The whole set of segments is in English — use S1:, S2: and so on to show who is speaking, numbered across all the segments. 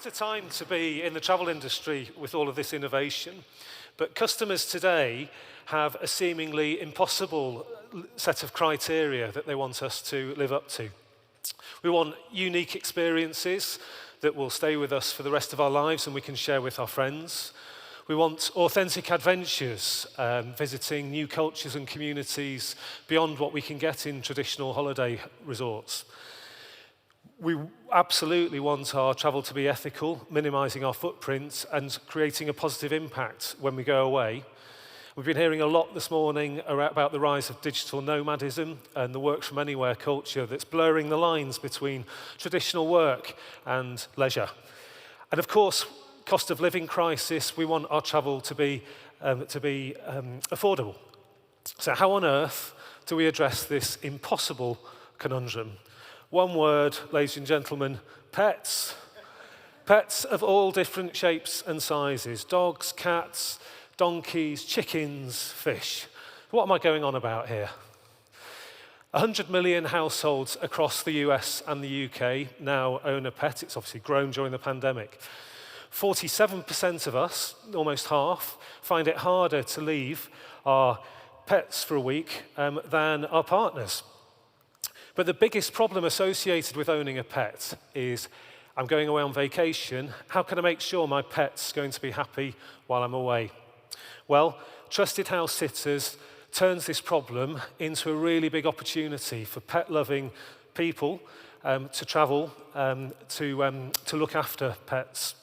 S1: What a time to be in the travel industry with all of this innovation. But customers today have a seemingly impossible set of criteria that they want us to live up to. We want unique experiences that will stay with us for the rest of our lives and we can share with our friends. We want authentic adventures, visiting new cultures and communities beyond what we can get in traditional holiday resorts. We absolutely want our travel to be ethical, minimizing our footprint and creating a positive impact when we go away. We've been hearing a lot this morning about the rise of digital nomadism and the work from anywhere culture that's blurring the lines between traditional work and leisure. And of course, cost of living crisis, we want our travel to be affordable. So how on earth do we address this impossible conundrum? One word, ladies and gentlemen, pets. Pets of all different shapes and sizes. Dogs, cats, donkeys, chickens, fish. What am I going on about here? 100 million households across the US and the UK now own a pet. It's obviously grown during the pandemic. 47% of us, almost half, find it harder to leave our pets for a week than our partners. But the biggest problem associated with owning a pet is, I'm going away on vacation, how can I make sure my pet's going to be happy while I'm away? Well, Trusted House Sitters turns this problem into a really big opportunity for pet-loving people to travel, to look after pets.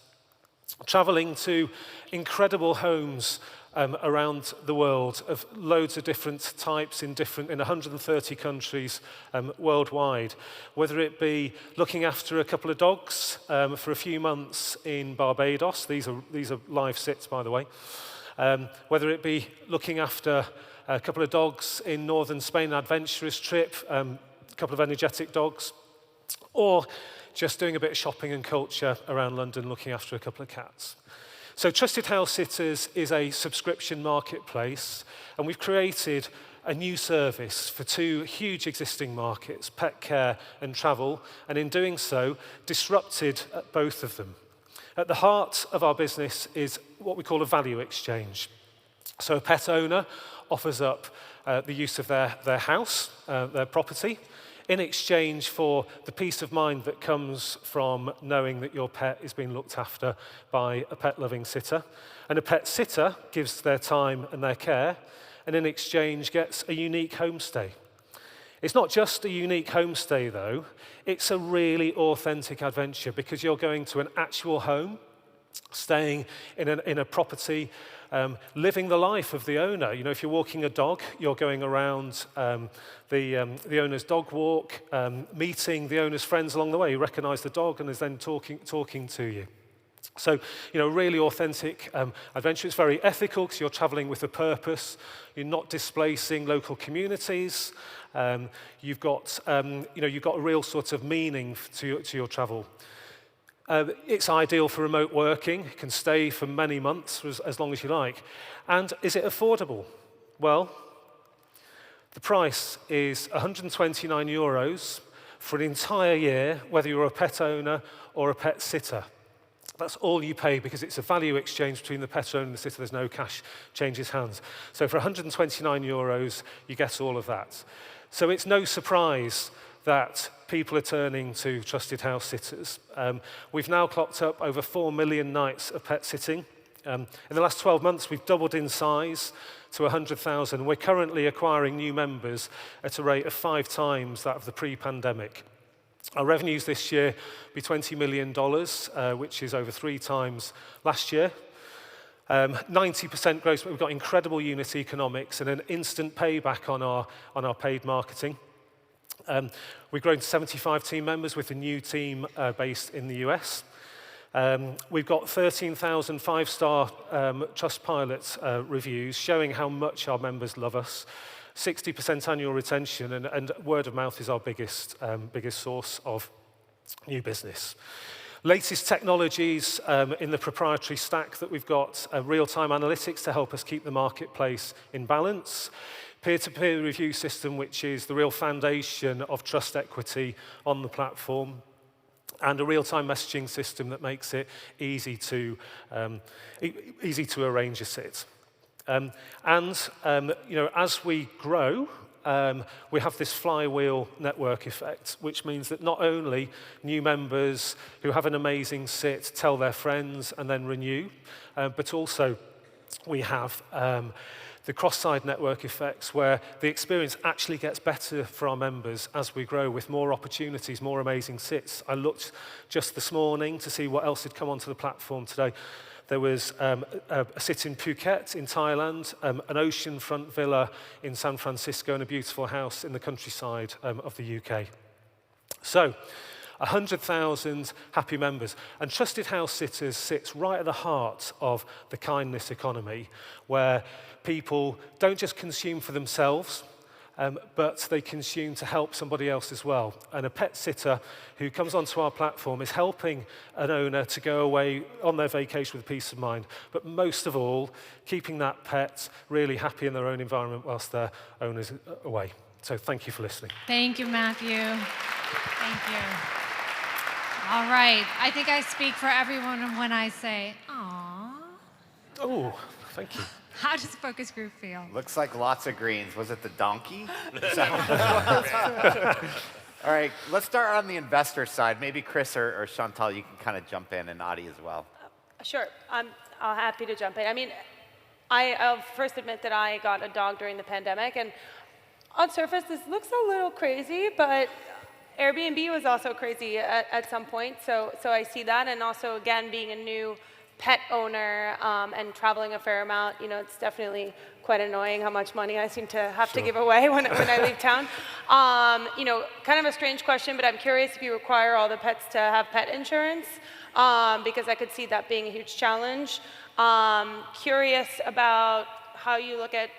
S1: Traveling to incredible homes around the world of loads of different types in 130 countries worldwide. Whether it be looking after a couple of dogs for a few months in Barbados, these are live sits by the way. Whether it be looking after a couple of dogs in northern Spain, an adventurous trip, a couple of energetic dogs, or just doing a bit of shopping and culture around London, looking after a couple of cats. So Trusted House Sitters is a subscription marketplace, and we've created a new service for two huge existing markets, pet care and travel, and in doing so, disrupted both of them. At the heart of our business is what we call a value exchange. So a pet owner offers up the use of their house, their property, in exchange for the peace of mind that comes from knowing that your pet is being looked after by a pet-loving sitter. And a pet sitter gives their time and their care, and in exchange gets a unique homestay. It's not just a unique homestay, though. It's a really authentic adventure because you're going to an actual home, staying in a property, living the life of the owner. You know, if you're walking a dog, you're going around the owner's dog walk, meeting the owner's friends along the way. You recognize the dog and is then talking to you. So, you know, really authentic adventure. It's very ethical because you're traveling with a purpose. You're not displacing local communities. You've got a real sort of meaning to your travel. It's ideal for remote working. You can stay for many months, as long as you like. And is it affordable? Well, the price is €129 for an entire year, whether you're a pet owner or a pet sitter. That's all you pay because it's a value exchange between the pet owner and the sitter. There's no cash changes hands. So for €129, you get all of that. So it's no surprise that people are turning to Trusted House Sitters. We've now clocked up over 4 million nights of pet sitting. In the last 12 months, we've doubled in size to 100,000. We're currently acquiring new members at a rate of 5 times that of the pre-pandemic. Our revenues this year will be $20 million, which is over 3 times last year. 90% growth, but we've got incredible unit economics and an instant payback on our paid marketing. We've grown to 75 team members with a new team based in the US. We've got 13,000 5-star Trustpilot reviews showing how much our members love us. 60% annual retention, and word of mouth is our biggest source of new business. Latest technologies in the proprietary stack that we've got, real-time analytics to help us keep the marketplace in balance, peer-to-peer review system, which is the real foundation of trust equity on the platform, and a real-time messaging system that makes it easy to arrange a sit. As we grow, we have this flywheel network effect, which means that not only new members who have an amazing sit tell their friends and then renew, but also we have the cross-side network effects where the experience actually gets better for our members as we grow with more opportunities, more amazing sits. I looked just this morning to see what else had come onto the platform today. There was a sit in Phuket in Thailand, an oceanfront villa in San Francisco, and a beautiful house in the countryside of the UK. So, 100,000 happy members. And Trusted House Sitters sits right at the heart of the kindness economy, where people don't just consume for themselves, but they consume to help somebody else as well. And a pet sitter who comes onto our platform is helping an owner to go away on their vacation with peace of mind, but most of all, keeping that pet really happy in their own environment whilst their owner's away. So thank you for listening.
S2: Thank you, Matthew. Thank you. All right. I think I speak for everyone when I say, aww.
S1: Oh, thank you.
S2: How does focus group feel?
S3: Looks like lots of greens. Was it the donkey? All right, let's start on the investor side. Maybe Chris or Chantal, you can kind of jump in, and Adi as well.
S4: Sure, I'm happy to jump in. I mean, I'll first admit that I got a dog during the pandemic, and on surface, this looks a little crazy, but Airbnb was also crazy at some point, so I see that, and also, again, being a new pet owner and traveling a fair amount, it's definitely quite annoying how much money I seem to have to give away when I leave town. Kind of a strange question, but I'm curious if you require all the pets to have pet insurance, because I could see that being a huge challenge. Curious about how you look at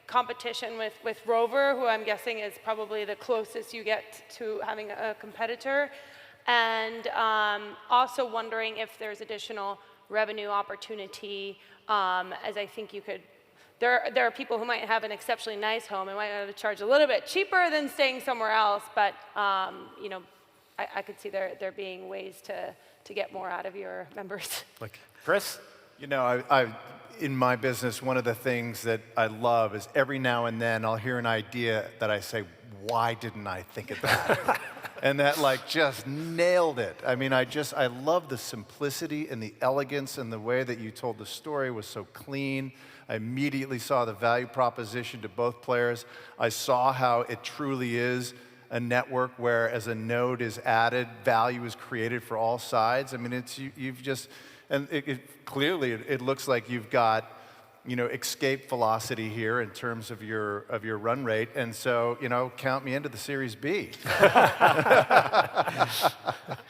S4: competition with Rover, who I'm guessing is probably the closest you get to having a competitor. And also wondering if there's additional revenue opportunity, as I think you could, there are people who might have an exceptionally nice home and might have to charge a little bit cheaper than staying somewhere else, but I could see there being ways to get more out of your members.
S3: Like Chris?
S5: In my business, one of the things that I love is every now and then I'll hear an idea that I say, why didn't I think of that? And that just nailed it. I mean, I love the simplicity and the elegance and the way that you told the story was so clean. I immediately saw the value proposition to both players. I saw how it truly is a network where as a node is added, value is created for all sides. I mean, clearly it looks like you've got escape velocity here in terms of your run rate, and so count me into the Series B.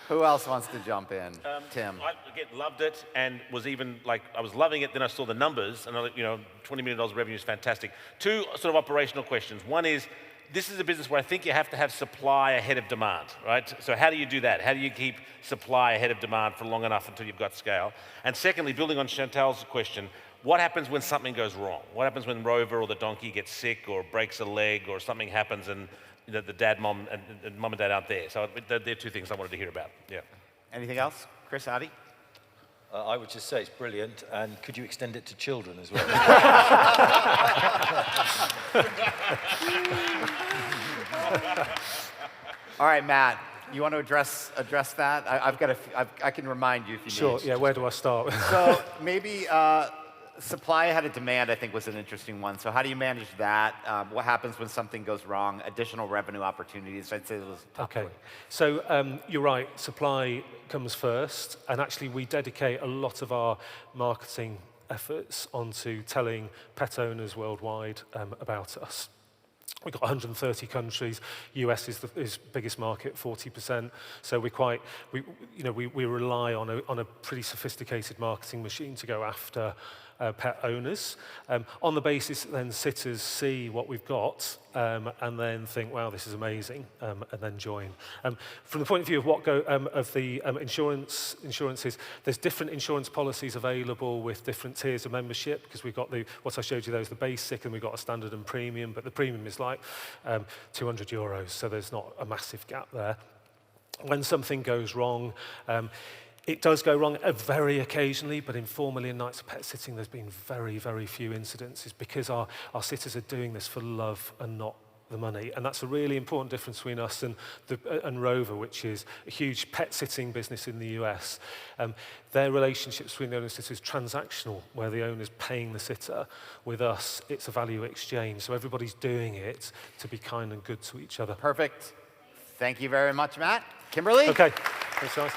S3: Who else wants to jump in? Tim.
S6: I loved it, and was even I was loving it. Then I saw the numbers, and $20 million revenue is fantastic. Two sort of operational questions. One is, this is a business where I think you have to have supply ahead of demand, right? So how do you do that? How do you keep supply ahead of demand for long enough until you've got scale? And secondly, building on Chantal's question, what happens when something goes wrong? What happens when Rover or the donkey gets sick or breaks a leg or something happens and the dad, mom, and mom and dad aren't there? So they're two things I wanted to hear about. Yeah.
S3: Anything else? Chris, Adi?
S7: I would just say it's brilliant, and could you extend it to children as well?
S3: All right, Matt, you want to address that? I can remind you if you need.
S1: Sure. Yeah. Where do I start?
S3: So maybe supply ahead of demand, I think, was an interesting one. So how do you manage that? What happens when something goes wrong? Additional revenue opportunities. I'd say it was a tough
S1: Okay.
S3: one.
S1: So you're right. Supply comes first, and actually we dedicate a lot of our marketing efforts onto telling pet owners worldwide about us. We've got 130 countries. US is the biggest market, 40%. So we rely on a pretty sophisticated marketing machine to go after pet owners. On the basis that then sitters see what we've got and then think, wow, this is amazing, and then join. From the point of view of insurances, there's different insurance policies available with different tiers of membership, because we've got what I showed you, those the basic, and we've got a standard and premium, but the premium is €200, so there's not a massive gap there. when something goes wrong, it does go wrong very occasionally, but in 4 million nights of pet sitting, there's been very, very few incidences because our sitters are doing this for love and not the money. And that's a really important difference between us and Rover, which is a huge pet sitting business in the US. Their relationships between the owner and sitter is transactional, where the owner's paying the sitter. With us, it's a value exchange. So everybody's doing it to be kind and good to each other.
S3: Perfect. Thank you very much, Matt. Kimberly?
S1: Okay. Thanks, guys.